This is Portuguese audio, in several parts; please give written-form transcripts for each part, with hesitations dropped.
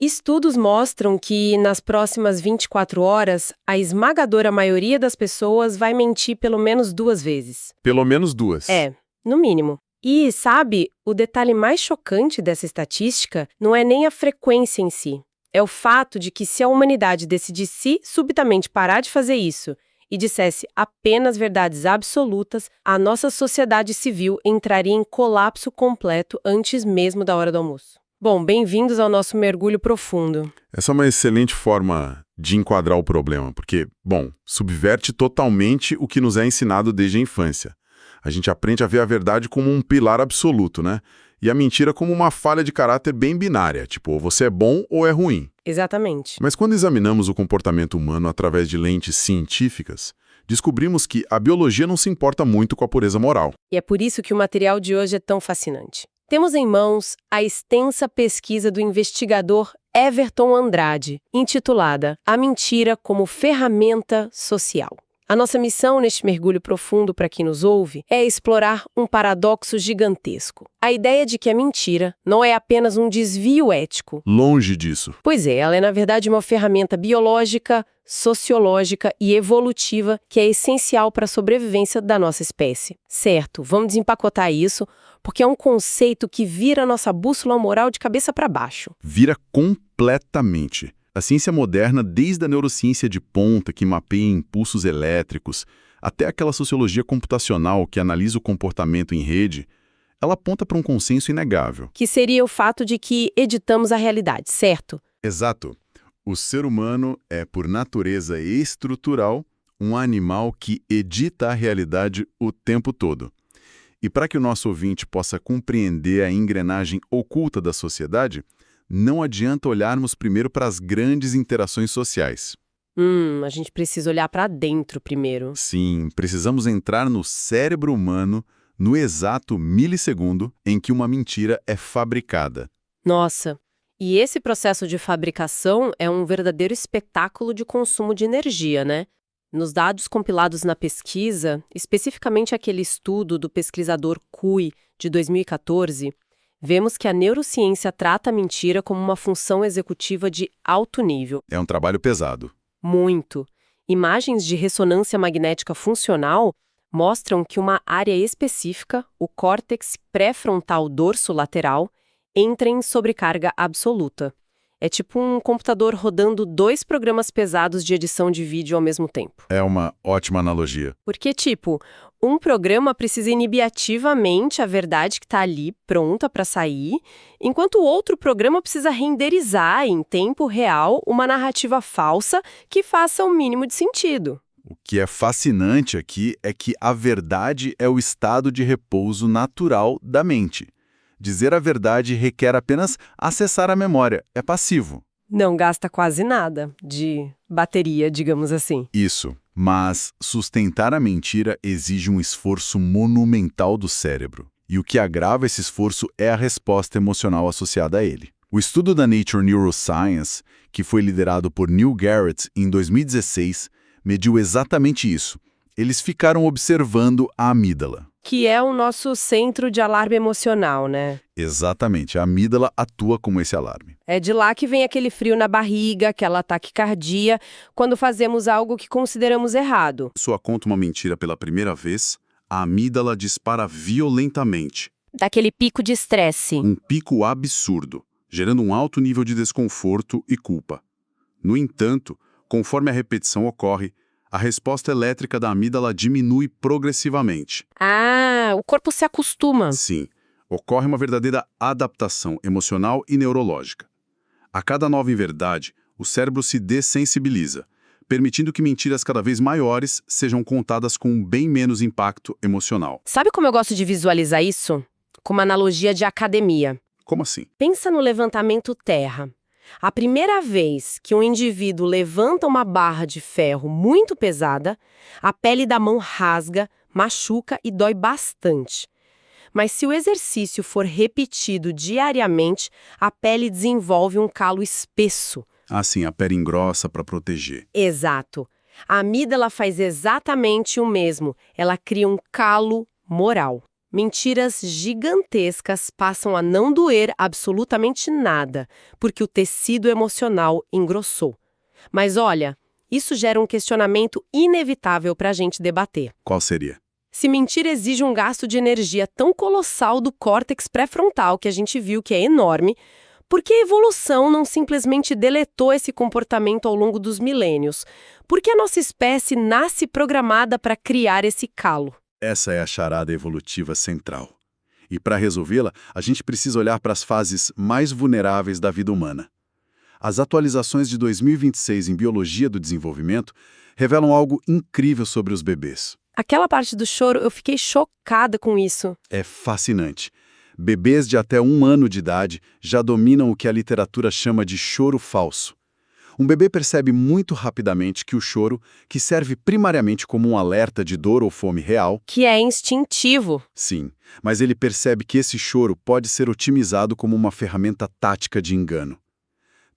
Estudos mostram que, nas próximas 24 horas, a esmagadora maioria das pessoas vai mentir pelo menos 2 vezes. Pelo menos 2. É, no mínimo. E, sabe, o detalhe mais chocante dessa estatística não é nem a frequência em si. É o fato de que, se a humanidade decidisse subitamente parar de fazer isso e dissesse apenas verdades absolutas, a nossa sociedade civil entraria em colapso completo antes mesmo da hora do almoço. Bom, bem-vindos ao nosso mergulho profundo. Essa é uma excelente forma de enquadrar o problema, porque, bom, subverte totalmente o que nos é ensinado desde a infância. A gente aprende a ver a verdade como um pilar absoluto, né? E a mentira como uma falha de caráter bem binária, tipo, ou você é bom ou é ruim. Exatamente. Mas quando examinamos o comportamento humano através de lentes científicas, descobrimos que a biologia não se importa muito com a pureza moral. E é por isso que o material de hoje é tão fascinante. Temos em mãos a extensa pesquisa do investigador Everton Andrade, intitulada A Mentira como Ferramenta Social. A nossa missão neste mergulho profundo para quem nos ouve é explorar um paradoxo gigantesco. A ideia de que a mentira não é apenas um desvio ético. Longe disso. Pois é, ela é na verdade uma ferramenta biológica, sociológica e evolutiva que é essencial para a sobrevivência da nossa espécie. Certo, vamos desempacotar isso, porque é um conceito que vira nossa bússola moral de cabeça para baixo. Vira completamente. A ciência moderna, desde a neurociência de ponta, que mapeia impulsos elétricos, até aquela sociologia computacional que analisa o comportamento em rede, ela aponta para um consenso inegável. Que seria o fato de que editamos a realidade, certo? Exato. O ser humano é, por natureza estrutural, um animal que edita a realidade o tempo todo. E para que o nosso ouvinte possa compreender a engrenagem oculta da sociedade, não adianta olharmos primeiro para as grandes interações sociais. A gente precisa olhar para dentro primeiro. Sim, precisamos entrar no cérebro humano no exato milissegundo em que uma mentira é fabricada. Nossa, e esse processo de fabricação é um verdadeiro espetáculo de consumo de energia, né? Nos dados compilados na pesquisa, especificamente aquele estudo do pesquisador Cui, de 2014, vemos que a neurociência trata a mentira como uma função executiva de alto nível. É um trabalho pesado. Muito. Imagens de ressonância magnética funcional mostram que uma área específica, o córtex pré-frontal dorso-lateral, entra em sobrecarga absoluta. É tipo um computador rodando 2 programas pesados de edição de vídeo ao mesmo tempo. É uma ótima analogia. Porque, um programa precisa inibir ativamente a verdade que está ali, pronta para sair, enquanto o outro programa precisa renderizar em tempo real uma narrativa falsa que faça o mínimo de sentido. O que é fascinante aqui é que a verdade é o estado de repouso natural da mente. Dizer a verdade requer apenas acessar a memória, é passivo. Não gasta quase nada de bateria, digamos assim. Isso, mas sustentar a mentira exige um esforço monumental do cérebro. E o que agrava esse esforço é a resposta emocional associada a ele. O estudo da Nature Neuroscience, que foi liderado por Neil Garrett em 2016, mediu exatamente isso. Eles ficaram observando a amígdala. Que é o nosso centro de alarme emocional, né? Exatamente, a amígdala atua como esse alarme. É de lá que vem aquele frio na barriga, aquela taquicardia, quando fazemos algo que consideramos errado. Só conta uma mentira pela primeira vez, a amígdala dispara violentamente. Daquele pico de estresse. Um pico absurdo, gerando um alto nível de desconforto e culpa. No entanto, conforme a repetição ocorre, a resposta elétrica da amígdala diminui progressivamente. Ah, o corpo se acostuma. Sim, ocorre uma verdadeira adaptação emocional e neurológica. A cada nova inverdade, o cérebro se dessensibiliza, permitindo que mentiras cada vez maiores sejam contadas com bem menos impacto emocional. Sabe como eu gosto de visualizar isso? Com uma analogia de academia. Como assim? Pensa no levantamento terra. A primeira vez que um indivíduo levanta uma barra de ferro muito pesada, a pele da mão rasga, machuca e dói bastante. Mas se o exercício for repetido diariamente, a pele desenvolve um calo espesso. Assim, a pele engrossa para proteger. Exato. A amígdala faz exatamente o mesmo. Ela cria um calo moral. Mentiras gigantescas passam a não doer absolutamente nada, porque o tecido emocional engrossou. Mas olha, isso gera um questionamento inevitável para a gente debater. Qual seria? Se mentir exige um gasto de energia tão colossal do córtex pré-frontal, que a gente viu que é enorme, por que a evolução não simplesmente deletou esse comportamento ao longo dos milênios? Por que a nossa espécie nasce programada para criar esse calo? Essa é a charada evolutiva central. E para resolvê-la, a gente precisa olhar para as fases mais vulneráveis da vida humana. As atualizações de 2026 em Biologia do Desenvolvimento revelam algo incrível sobre os bebês. Aquela parte do choro, eu fiquei chocada com isso. É fascinante. Bebês de até 1 ano de idade já dominam o que a literatura chama de choro falso. Um bebê percebe muito rapidamente que o choro, que serve primariamente como um alerta de dor ou fome real, Que é instintivo. sim, mas ele percebe que esse choro pode ser otimizado como uma ferramenta tática de engano.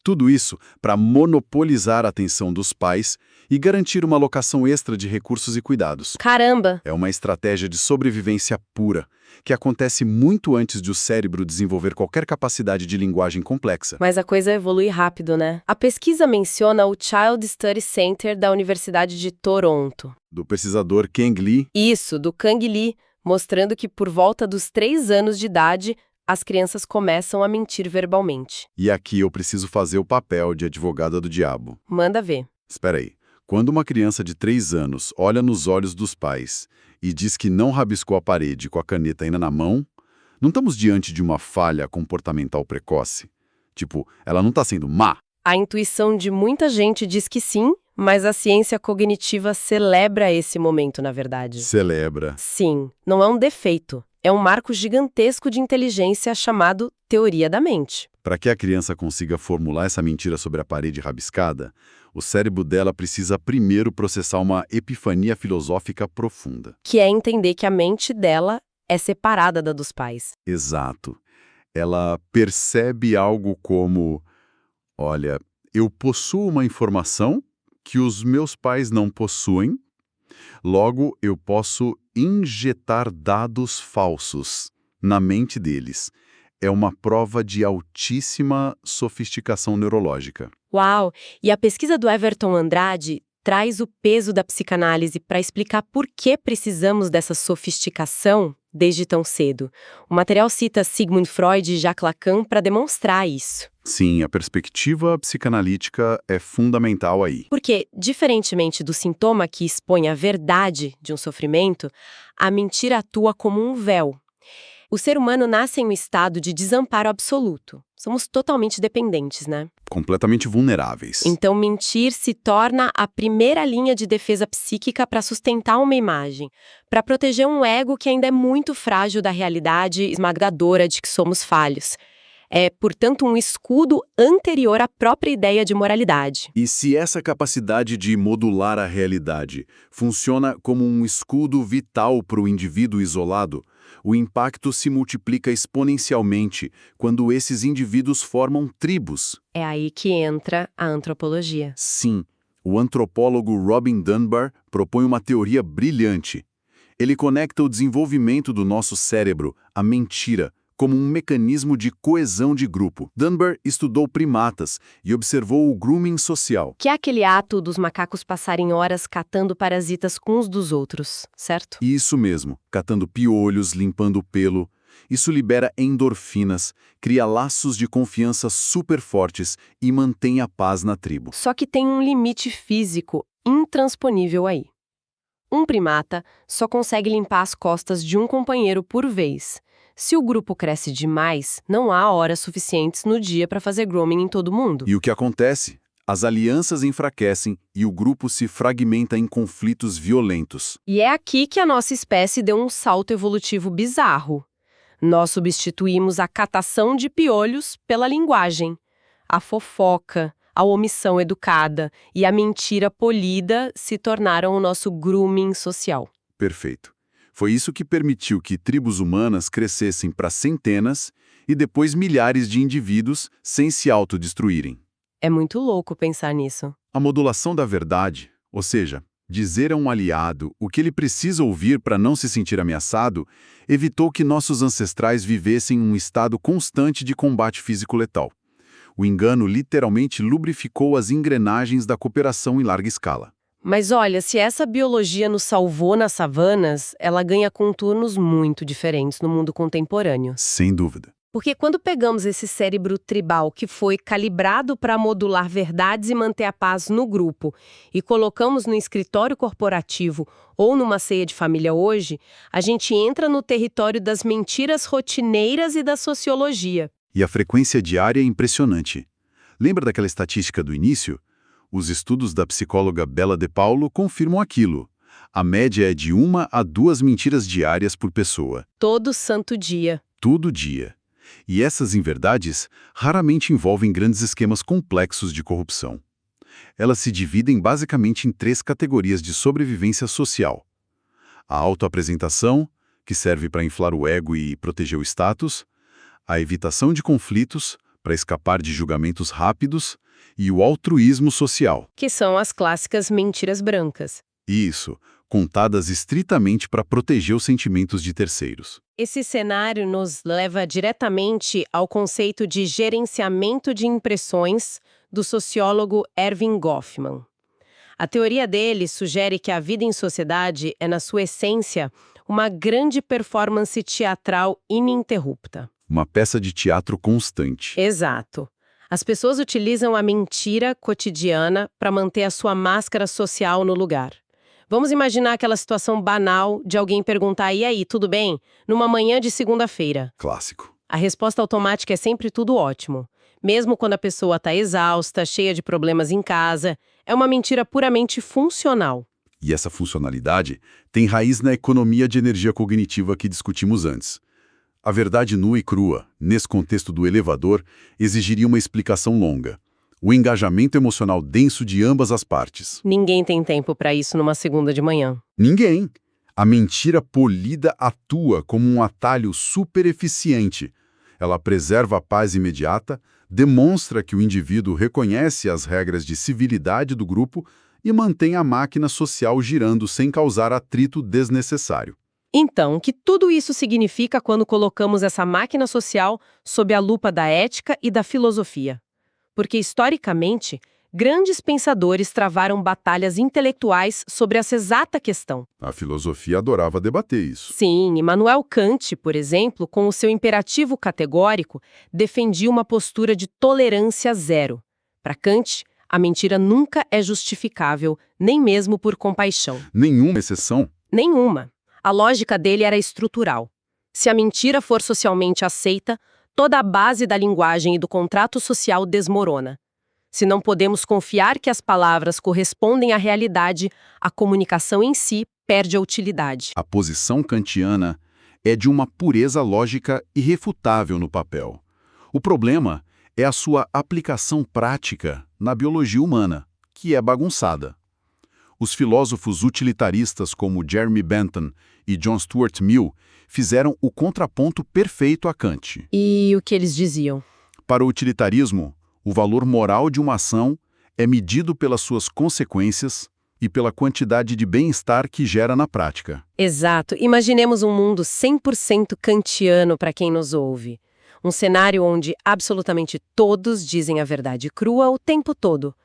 Tudo isso para monopolizar a atenção dos pais e garantir uma alocação extra de recursos e cuidados. Caramba! É uma estratégia de sobrevivência pura, que acontece muito antes de o cérebro desenvolver qualquer capacidade de linguagem complexa. Mas a coisa evolui rápido, né? A pesquisa menciona o Child Study Center da Universidade de Toronto. Do pesquisador Kang Lee, Isso, do Kang Lee, mostrando que por volta dos 3 anos de idade, as crianças começam a mentir verbalmente. e aqui eu preciso fazer o papel de advogada do diabo. Manda ver. Espera aí. Quando uma criança de 3 anos olha nos olhos dos pais e diz que não rabiscou a parede com a caneta ainda na mão, não estamos diante de uma falha comportamental precoce? Tipo, ela não está sendo má? A intuição de muita gente diz que sim, mas a ciência cognitiva celebra esse momento, na verdade. Celebra. Sim, não é um defeito. É um marco gigantesco de inteligência chamado teoria da mente. Para que a criança consiga formular essa mentira sobre a parede rabiscada, o cérebro dela precisa primeiro processar uma epifania filosófica profunda. Que é entender que a mente dela é separada da dos pais. Exato. Ela percebe algo como: olha, eu possuo uma informação que os meus pais não possuem, logo eu posso injetar dados falsos na mente deles. É uma prova de altíssima sofisticação neurológica. Uau! E a pesquisa do Everton Andrade traz o peso da psicanálise para explicar por que precisamos dessa sofisticação desde tão cedo. O material cita Sigmund Freud e Jacques Lacan para demonstrar isso. Sim, a perspectiva psicanalítica é fundamental aí. Porque, diferentemente do sintoma que expõe a verdade de um sofrimento, a mentira atua como um véu. O ser humano nasce em um estado de desamparo absoluto. Somos totalmente dependentes, né? Completamente vulneráveis. Então, mentir se torna a primeira linha de defesa psíquica para sustentar uma imagem, para proteger um ego que ainda é muito frágil da realidade esmagadora de que somos falhos. É, portanto, um escudo anterior à própria ideia de moralidade. E se essa capacidade de modular a realidade funciona como um escudo vital para o indivíduo isolado, o impacto se multiplica exponencialmente quando esses indivíduos formam tribos. É aí que entra a antropologia. Sim, o antropólogo Robin Dunbar propõe uma teoria brilhante. Ele conecta o desenvolvimento do nosso cérebro à mentira como um mecanismo de coesão de grupo. Dunbar estudou primatas e observou o grooming social. Que é aquele ato dos macacos passarem horas catando parasitas uns dos outros, certo? Isso mesmo, catando piolhos, limpando o pelo. Isso libera endorfinas, cria laços de confiança super fortes e mantém a paz na tribo. Só que tem um limite físico intransponível aí. Um primata só consegue limpar as costas de um companheiro por vez. Se o grupo cresce demais, não há horas suficientes no dia para fazer grooming em todo mundo. E o que acontece? As alianças enfraquecem e o grupo se fragmenta em conflitos violentos. E é aqui que a nossa espécie deu um salto evolutivo bizarro. Nós substituímos a catação de piolhos pela linguagem. A fofoca, a omissão educada e a mentira polida se tornaram o nosso grooming social. Perfeito. Foi isso que permitiu que tribos humanas crescessem para centenas e depois milhares de indivíduos sem se autodestruírem. É muito louco pensar nisso. A modulação da verdade, ou seja, Dizer a um aliado o que ele precisa ouvir para não se sentir ameaçado evitou que nossos ancestrais vivessem em um estado constante de combate físico letal. O engano literalmente lubrificou as engrenagens da cooperação em larga escala. Mas olha, se essa biologia nos salvou nas savanas, ela ganha contornos muito diferentes no mundo contemporâneo. Sem dúvida. Porque quando pegamos esse cérebro tribal que foi calibrado para modular verdades e manter a paz no grupo e colocamos no escritório corporativo ou numa ceia de família hoje, a gente entra no território das mentiras rotineiras e da sociologia. E a frequência diária é impressionante. Lembra daquela estatística do início? Os estudos da psicóloga Bella De Paulo confirmam aquilo. A média é de 1 a 2 mentiras diárias por pessoa. Todo santo dia. Todo dia. E essas inverdades raramente envolvem grandes esquemas complexos de corrupção. Elas se dividem basicamente em 3 categorias de sobrevivência social. A autoapresentação, que serve para inflar o ego e proteger o status, a evitação de conflitos, para escapar de julgamentos rápidos, e o altruísmo social. Que são as clássicas mentiras brancas. Isso, contadas estritamente para proteger os sentimentos de terceiros. Esse cenário nos leva diretamente ao conceito de gerenciamento de impressões do sociólogo Erving Goffman. A teoria dele sugere que a vida em sociedade é, na sua essência, uma grande performance teatral ininterrupta. Uma peça de teatro constante. Exato. As pessoas utilizam a mentira cotidiana para manter a sua máscara social no lugar. Vamos imaginar aquela situação banal de alguém perguntar: e aí, tudo bem? Numa manhã de segunda-feira. Clássico. A resposta automática é sempre tudo ótimo. Mesmo quando a pessoa está exausta, cheia de problemas em casa, é uma mentira puramente funcional. E essa funcionalidade tem raiz na economia de energia cognitiva que discutimos antes. A verdade nua e crua, nesse contexto do elevador, exigiria uma explicação longa. O engajamento emocional denso de ambas as partes. Ninguém tem tempo para isso numa segunda de manhã. Ninguém. A mentira polida atua como um atalho super eficiente. Ela preserva a paz imediata, demonstra que o indivíduo reconhece as regras de civilidade do grupo e mantém a máquina social girando sem causar atrito desnecessário. Então, o que tudo isso significa quando colocamos essa máquina social sob a lupa da ética e da filosofia? Porque, historicamente, grandes pensadores travaram batalhas intelectuais sobre essa exata questão. A filosofia adorava debater isso. Sim, Immanuel Kant, por exemplo, com o seu imperativo categórico, defendia uma postura de tolerância zero. Para Kant, a mentira nunca é justificável, nem mesmo por compaixão. Nenhuma exceção? Nenhuma. A lógica dele era estrutural. Se a mentira for socialmente aceita, toda a base da linguagem e do contrato social desmorona. Se não podemos confiar que as palavras correspondem à realidade, a comunicação em si perde a utilidade. A posição kantiana é de uma pureza lógica irrefutável no papel. O problema é a sua aplicação prática na biologia humana, que é bagunçada. Os filósofos utilitaristas como Jeremy Bentham e John Stuart Mill fizeram o contraponto perfeito a Kant. E o que eles diziam? Para o utilitarismo, o valor moral de uma ação é medido pelas suas consequências e pela quantidade de bem-estar que gera na prática. Exato. Imaginemos um mundo 100% kantiano para quem nos ouve. Um cenário onde absolutamente todos dizem a verdade crua o tempo todo.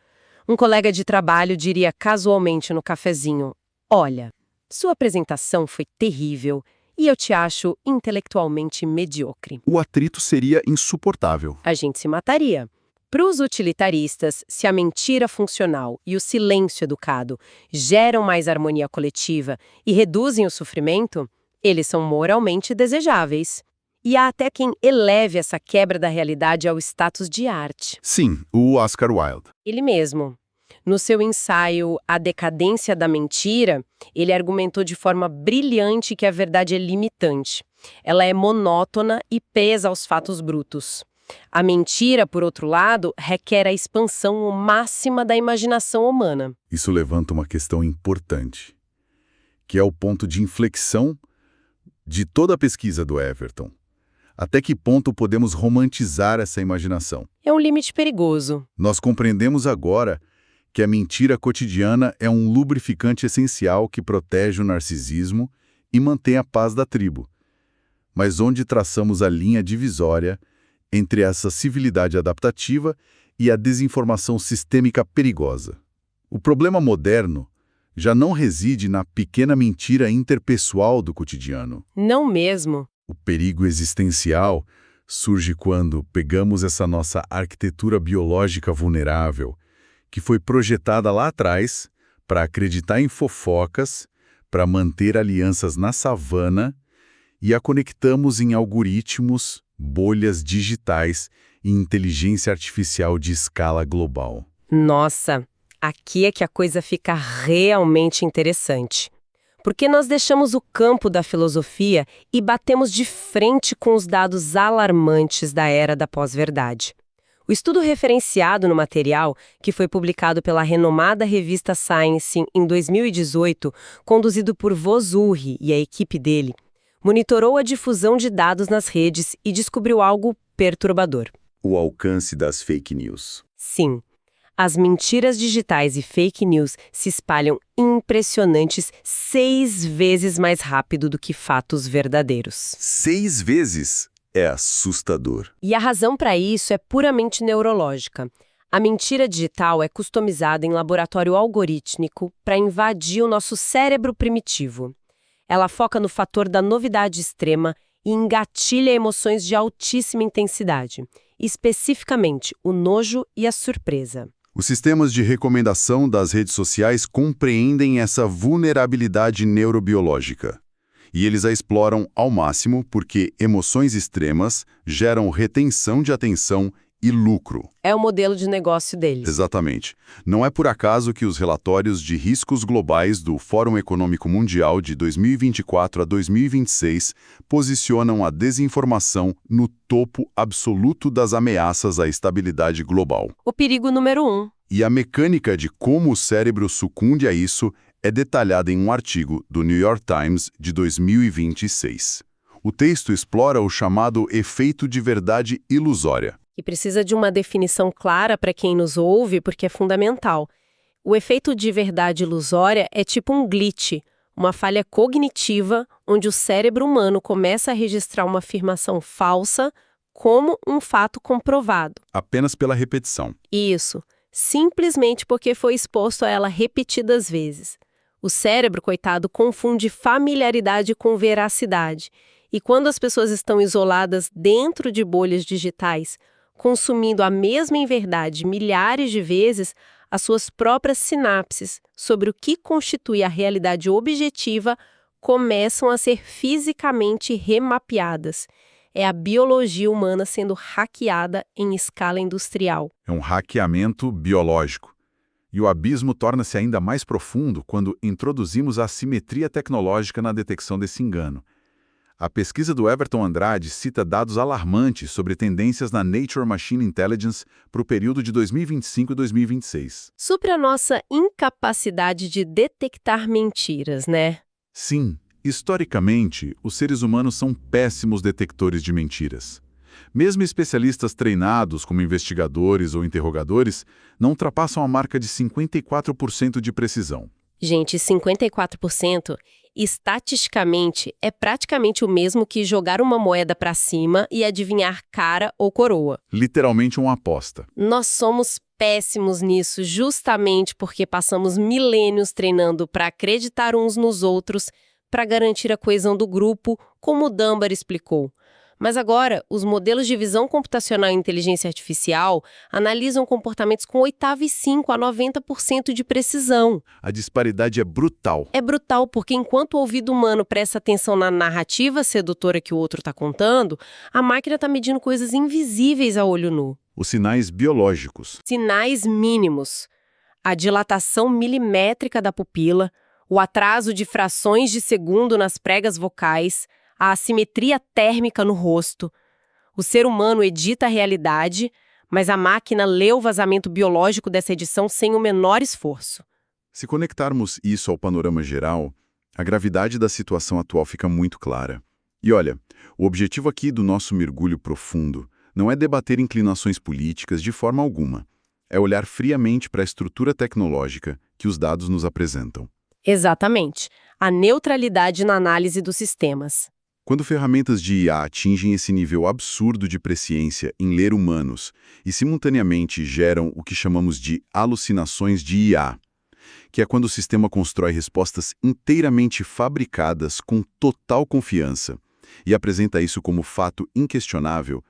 Um colega de trabalho diria casualmente no cafezinho: olha, sua apresentação foi terrível e eu te acho intelectualmente medíocre. O atrito seria insuportável. A gente se mataria. Para os utilitaristas, se a mentira funcional e o silêncio educado geram mais harmonia coletiva e reduzem o sofrimento, eles são moralmente desejáveis. E há até quem eleve essa quebra da realidade ao status de arte. Sim, o Oscar Wilde. Ele mesmo. No seu ensaio A Decadência da Mentira, ele argumentou de forma brilhante que a verdade é limitante. Ela é monótona e presa aos fatos brutos. A mentira, por outro lado, requer a expansão máxima da imaginação humana. Isso levanta uma questão importante, que é o ponto de inflexão de toda a pesquisa do Everton. Até que ponto podemos romantizar essa imaginação? É um limite perigoso. Nós compreendemos agora que a mentira cotidiana é um lubrificante essencial que protege o narcisismo e mantém a paz da tribo. Mas onde traçamos a linha divisória entre essa civilidade adaptativa e a desinformação sistêmica perigosa? O problema moderno já não reside na pequena mentira interpessoal do cotidiano. Não mesmo. O perigo existencial surge quando pegamos essa nossa arquitetura biológica vulnerável, que foi projetada lá atrás para acreditar em fofocas, para manter alianças na savana, e a conectamos em algoritmos, bolhas digitais e inteligência artificial de escala global. Nossa, aqui é que a coisa fica realmente interessante. Porque nós deixamos o campo da filosofia e batemos de frente com os dados alarmantes da era da pós-verdade. O estudo referenciado no material, que foi publicado pela renomada revista Science em 2018, conduzido por Vosuri e a equipe dele, monitorou a difusão de dados nas redes e descobriu algo perturbador. O alcance das fake news. Sim. As mentiras digitais e fake news se espalham impressionantes 6 vezes mais rápido do que fatos verdadeiros. 6 vezes? É assustador. E a razão para isso é puramente neurológica. A mentira digital é customizada em laboratório algorítmico para invadir o nosso cérebro primitivo. Ela foca no fator da novidade extrema e engatilha emoções de altíssima intensidade, especificamente o nojo e a surpresa. Os sistemas de recomendação das redes sociais compreendem essa vulnerabilidade neurobiológica. E eles a exploram ao máximo porque emoções extremas geram retenção de atenção e lucro. É o modelo de negócio deles. Exatamente. Não é por acaso que os relatórios de riscos globais do Fórum Econômico Mundial de 2024 a 2026 posicionam a desinformação no topo absoluto das ameaças à estabilidade global. O perigo número 1. E a mecânica de como o cérebro sucumbe a isso é detalhada em um artigo do New York Times de 2026. O texto explora o chamado efeito de verdade ilusória. E precisa de uma definição clara para quem nos ouve, porque é fundamental. O efeito de verdade ilusória é tipo um glitch, uma falha cognitiva onde o cérebro humano começa a registrar uma afirmação falsa como um fato comprovado. Apenas pela repetição. Isso, simplesmente porque foi exposto a ela repetidas vezes. O cérebro, coitado, confunde familiaridade com veracidade. E quando as pessoas estão isoladas dentro de bolhas digitais, consumindo a mesma inverdade milhares de vezes, as suas próprias sinapses sobre o que constitui a realidade objetiva começam a ser fisicamente remapeadas. É a biologia humana sendo hackeada em escala industrial. É um hackeamento biológico. E o abismo torna-se ainda mais profundo quando introduzimos a assimetria tecnológica na detecção desse engano. A pesquisa do Everton Andrade cita dados alarmantes sobre tendências na Nature Machine Intelligence para o período de 2025 e 2026. Sobre a nossa incapacidade de detectar mentiras, né? Sim, historicamente, os seres humanos são péssimos detectores de mentiras. Mesmo especialistas treinados como investigadores ou interrogadores não ultrapassam a marca de 54% de precisão. Gente, 54%, estatisticamente, é praticamente o mesmo que jogar uma moeda para cima e adivinhar cara ou coroa. Literalmente uma aposta. Nós somos péssimos nisso justamente porque passamos milênios treinando para acreditar uns nos outros, para garantir a coesão do grupo, como o Dunbar explicou. Mas agora, os modelos de visão computacional e inteligência artificial analisam comportamentos com 85% a 90% de precisão. A disparidade é brutal. É brutal porque enquanto o ouvido humano presta atenção na narrativa sedutora que o outro está contando, a máquina está medindo coisas invisíveis a olho nu. Os sinais biológicos. Sinais mínimos. A dilatação milimétrica da pupila, o atraso de frações de segundo nas pregas vocais, a assimetria térmica no rosto. O ser humano edita a realidade, mas a máquina lê o vazamento biológico dessa edição sem o menor esforço. Se conectarmos isso ao panorama geral, a gravidade da situação atual fica muito clara. E olha, o objetivo aqui do nosso mergulho profundo não é debater inclinações políticas de forma alguma. É olhar friamente para a estrutura tecnológica que os dados nos apresentam. Exatamente. A neutralidade na análise dos sistemas. Quando ferramentas de IA atingem esse nível absurdo de presciência em ler humanos e simultaneamente geram o que chamamos de alucinações de IA, que é quando o sistema constrói respostas inteiramente fabricadas com total confiança e apresenta isso como fato inquestionável,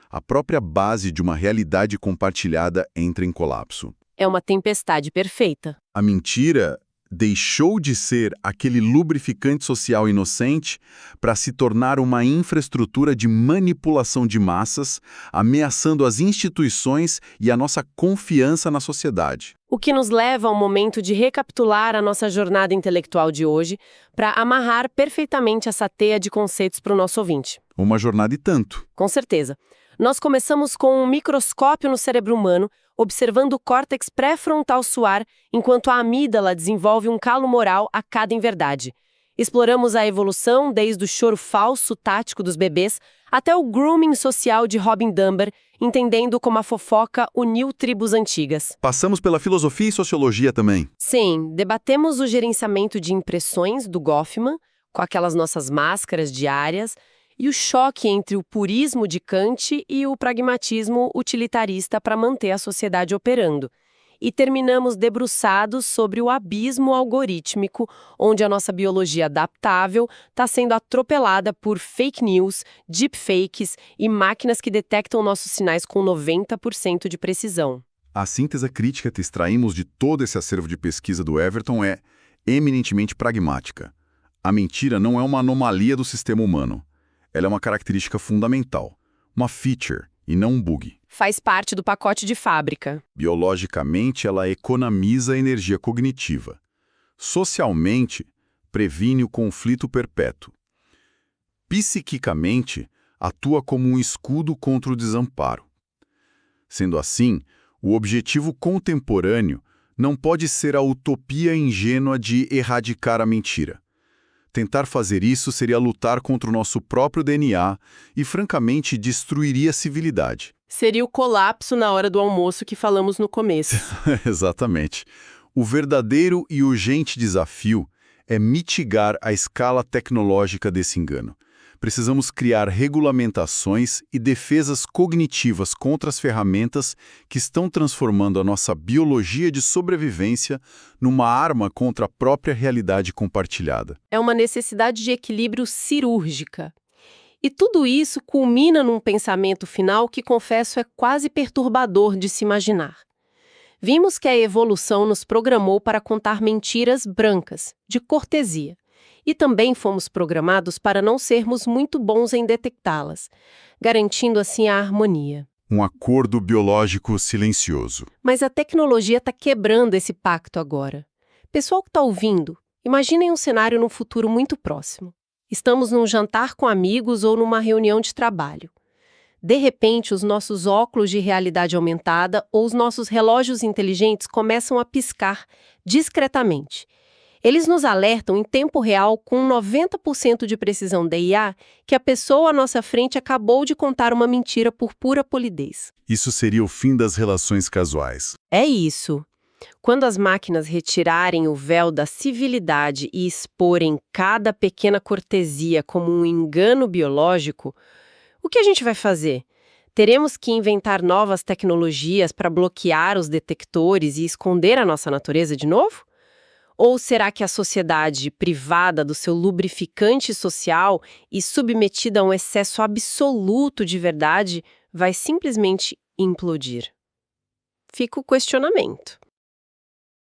a própria base de uma realidade compartilhada entra em colapso. É uma tempestade perfeita. A mentira deixou de ser aquele lubrificante social inocente para se tornar uma infraestrutura de manipulação de massas, ameaçando as instituições e a nossa confiança na sociedade. O que nos leva ao momento de recapitular a nossa jornada intelectual de hoje para amarrar perfeitamente essa teia de conceitos para o nosso ouvinte. Uma jornada e tanto. Com certeza. Nós começamos com um microscópio no cérebro humano, observando o córtex pré-frontal suar, enquanto a amígdala desenvolve um calo moral a cada inverdade. Exploramos a evolução desde o choro falso tático dos bebês até o grooming social de Robin Dunbar, entendendo como a fofoca uniu tribos antigas. Passamos pela filosofia e sociologia também. Sim, debatemos o gerenciamento de impressões do Goffman, com aquelas nossas máscaras diárias, e o choque entre o purismo de Kant e o pragmatismo utilitarista para manter a sociedade operando. E terminamos debruçados sobre o abismo algorítmico, onde a nossa biologia adaptável está sendo atropelada por fake news, deepfakes e máquinas que detectam nossos sinais com 90% de precisão. A síntese crítica que extraímos de todo esse acervo de pesquisa do Everton é eminentemente pragmática. A mentira não é uma anomalia do sistema humano. Ela é uma característica fundamental, uma feature e não um bug. Faz parte do pacote de fábrica. Biologicamente, ela economiza energia cognitiva. Socialmente, previne o conflito perpétuo. Psiquicamente, atua como um escudo contra o desamparo. Sendo assim, o objetivo contemporâneo não pode ser a utopia ingênua de erradicar a mentira. Tentar fazer isso seria lutar contra o nosso próprio DNA e, francamente, destruiria a civilidade. Seria o colapso na hora do almoço que falamos no começo. Exatamente. O verdadeiro e urgente desafio é mitigar a escala tecnológica desse engano. Precisamos criar regulamentações e defesas cognitivas contra as ferramentas que estão transformando a nossa biologia de sobrevivência numa arma contra a própria realidade compartilhada. É uma necessidade de equilíbrio cirúrgica. E tudo isso culmina num pensamento final que, confesso, é quase perturbador de se imaginar. Vimos que a evolução nos programou para contar mentiras brancas, de cortesia. E também fomos programados para não sermos muito bons em detectá-las, garantindo assim a harmonia. Um acordo biológico silencioso. Mas a tecnologia está quebrando esse pacto agora. Pessoal que está ouvindo, imaginem um cenário num futuro muito próximo. Estamos num jantar com amigos ou numa reunião de trabalho. De repente, os nossos óculos de realidade aumentada ou os nossos relógios inteligentes começam a piscar discretamente. Eles nos alertam em tempo real, com 90% de precisão da IA, que a pessoa à nossa frente acabou de contar uma mentira por pura polidez. Isso seria o fim das relações casuais. É isso. Quando as máquinas retirarem o véu da civilidade e exporem cada pequena cortesia como um engano biológico, o que a gente vai fazer? Teremos que inventar novas tecnologias para bloquear os detectores e esconder a nossa natureza de novo? Ou será que a sociedade, privada do seu lubrificante social e submetida a um excesso absoluto de verdade, vai simplesmente implodir? Fica o questionamento.